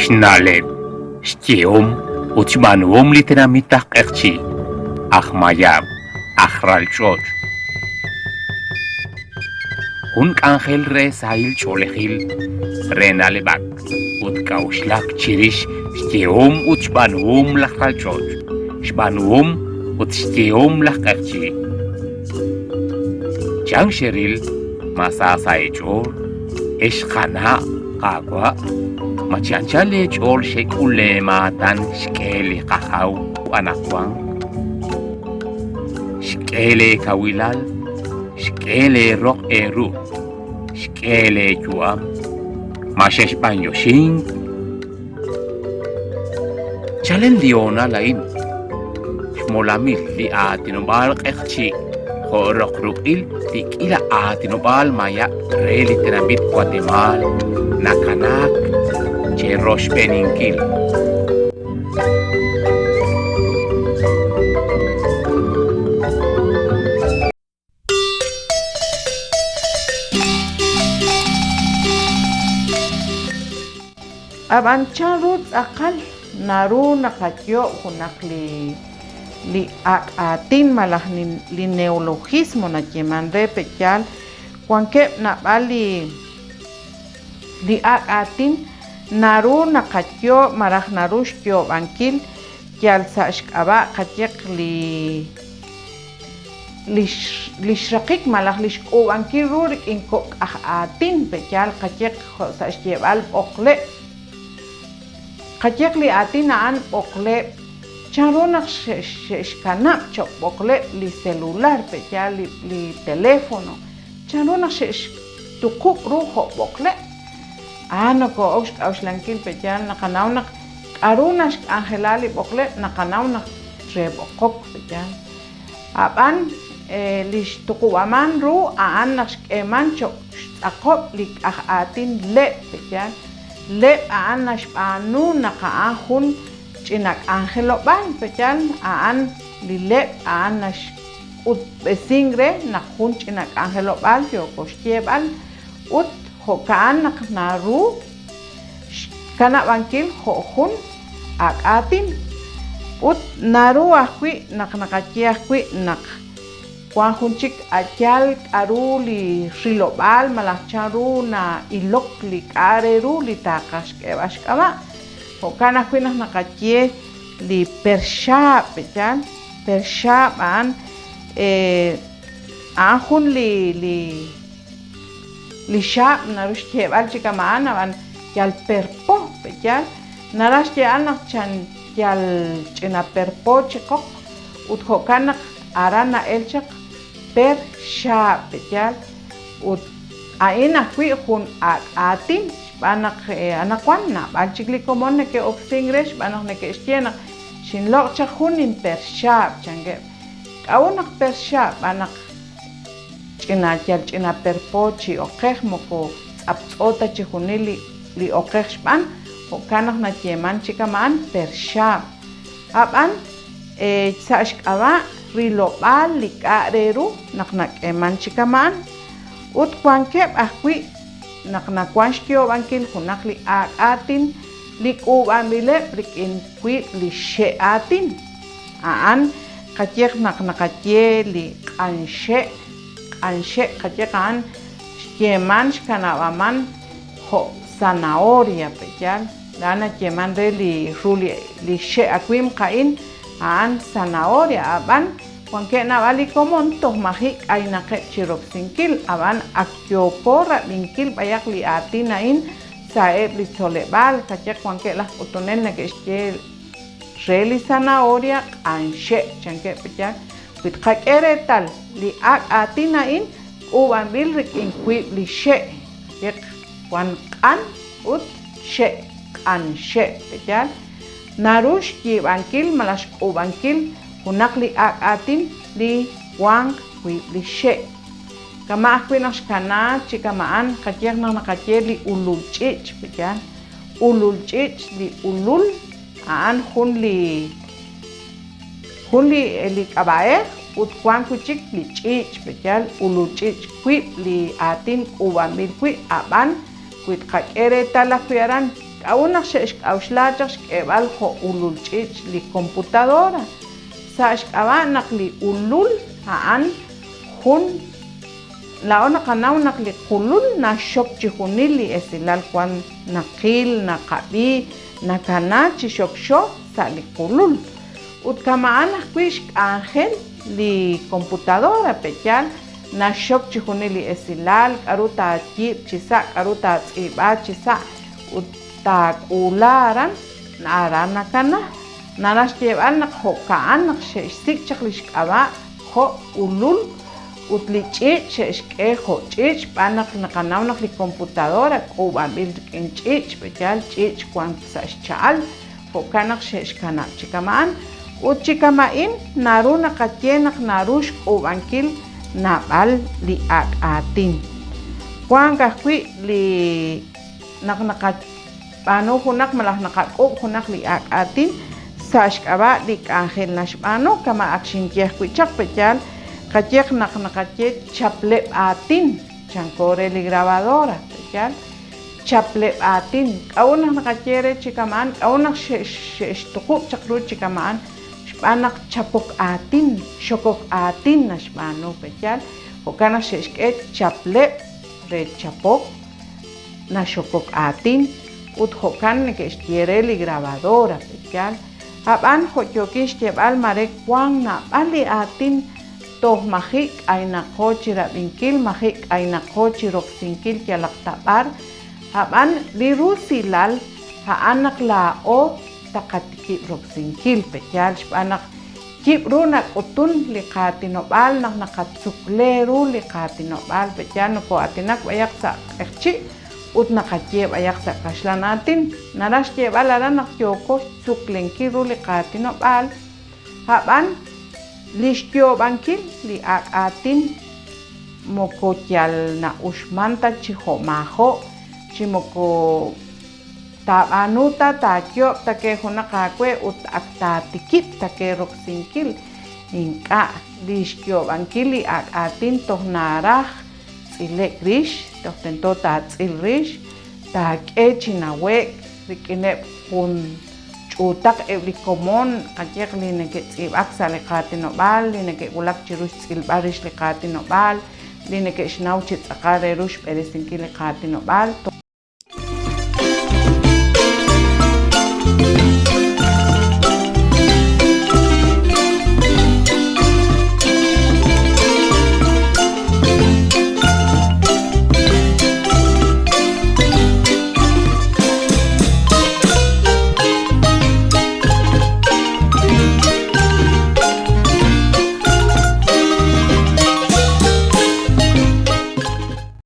Shnaleb, Shtiom, Uchmanuom literamita Erchi, Ahmayab, Ahral George. Un ángel re sail cholehil, Renalebak, Utkauslak Chirish, Shtiom, Uchmanuom Lahral George, Shbanuom, Utstiom Lakerchi. Chang Sheril, Masa Saechor, Eshkhana, Agua. Machanchale chol shekule matan shkele kakao anakwang shkele kawilal shkele rock eru shkele juam mashesh banyoshin chalen liona lain shmolamil li atinobal qechi khorok ruil tikila atinobal maya reli tenabit Guatemala nakanak Cherosh Beninkil. Abanchan rut akal naru nakatyo hunak li atin malah li neologismo na chemandre pechal kuanke na bali li atin naru nakatyo marah narush tyo bankil kyal sashkaba katyek li shrakik malah li shko bankil rurik inko atin pechal katyek sashkebal okle katyek li atin aan okle charo nak shkanap chok okle li celular pechal li teléfono charo nak tukuk ruho okle ano ko auslankil pechal nakanawnak arunas angelali bokle nakanawnak rebokok pechal aban lish tukuwaman ru aan nakshkeman chok akop lik atin le pechal le aan nashpanu nakaahun chinak angelo ban pechal aan lile aan nash ut besingre nakun chinak angelo bal yo koshtiebal ut hokaan nak naru kana bankil hohun atin ut naru ahwi nak nakatiahwi nak kwahunchik atyal aruli rilobal malachcharu na ilok li areru li takash kebashkama hokaan ahwi nak nakatie li persha pechal persha ban ahun li shab narush kebal chika maana ban yal perpo pechal narash yal nak chan yal china perpo chikok ut hokanak arana elchak per shab pechal ut aina kwi hun atin banak anakwan na ban chikli komon ne ke oksingresh banak ne ke stiena shinlok chakun in per shab change kaunak per shab banak china perpochi okej moko apota chihunili li okej ban okanak na cheman chikaman pershab aban sashkaba rilobal likareru naknak eman chikaman ut kwankeb ahwi naknakwashkyo bankil hunak li atin likuban bile rikin kwi li sheatin aan katyek naknakatye li anshe kajekan yeman shkanawaman ho zanahoria pechal lana yeman de li she akwim kain an zanahoria aban wanke na bali komon toh mahik ay nake chiroksinkil aban akyopora binkil bayak li atinain saeb li tolebal kajek wanke lah utonel nake shkel reli zanahoria anshe chanke pechal with kakeretal li atinain uban bilrik in kwi li she yek wan kan ut she kan she pechal narush ki bankil malash ubankil hunak li atin li wang kwi li she kama akwi nashkana chikamaan kajer na nakajer li ulul chich pechal ulul chich li ulul aan hun li kabae ut kwan kuchik li chich pechal ulu chich kwip li atin uban bil kwi aban kwit kakere tala kwiaran xk'awunaq xe'xk'awxlachaq xk'eb'al jo' ulul ch'ich' li computadora sa xk'ab'a' naq li ulul ja'an jun la'o naqanaw naq li qulul naxok chijunil li esilal cuando naqil naqab'i nakana chixokxoj sa li qulul utkama'an ajk'ui xk'anjel li computadora petyal naxok chijunil li esilal k'aru takiib' chisa' k'aru tatz'ib'aj chisa' ut tak'ularan nara nakana nara xyeb'al naq jo' ka'an naq xe'xsik' chaq li xk'ab'a' jo' ulul ut li ch'ich' xe'xk'ej jo' ch'ich' b'an naq naqanaw naq li computadora k'ub'ab'il rik'in ch'ich' petyal ch'ich' cuando sa xcha'al jo' ka naq xe'xkanab' chikama'an ut chikama'in naru naqatyej naq naru xk'ub'ankil nab'al li ak'atin cuando ajk'ui li naq naqab'anu junaq malaj naqak'ub' junaq li ak'atin sa xk'ab'a' li k'anjel naxb'anu kama'ak xinkej ajk'ui chaq petyal qatyej naq naqatyej chapleb' atin chankoj re li grabadora petyal chapleb' atin k'awu naq naqatyej re chikama'an k'awu naq xe'xtuqub' chaq ru chikama'an xb'an naq chapok atin xokok atin naxb'anu petyal jo'ka naq xe'xk'ej chapleb' re chapok naxokok atin ut jo'kan neke'xtiej re li grabadora petyal jab'an jo' tyokij xtyeb'al mare cuando nab'al li atin toj majik k'aynaqoj chi rab'inkil majik k'aynaqoj chi roqsinkil kyalaqtab'ar jab'an li rusilal ja'an naq la'oj taq qatikib' roqsinkil petyal xb'an naq kib' ru nak'utun li qatinob'al naq naqatzuklej ru li qatinob'al petyal no'jko'atinak b'ayaq sa q'eqchi' ut naqatyej b'ayaq sa kaxlan atin nara xtyeb'al ara naq tyokoj tzuklenkil ru li qatinob'al jab'an li xtyob'ankil li ak'atin moko tyal na'uxmanta chi jo' majo' chi moko tab'anu taj takyo'b' take junaq ajk'ue ut ak tatikib' take roqsinkil ink'a' li xtyob'ankil li ak'atin toj naraj tz'ilek rix toj tentoj tatz'il rix tak'ej chi nawek' rik'ineb' jun ch'utaq eb' li komon qatyej li neke'tz'ib'ak sa li qatinob'al li neke'wulak chi ru xtz'ilb'al rix li qatinob'al li neke'xnaw chi tz'aqal re ru xb'eresinkil li qatinob'al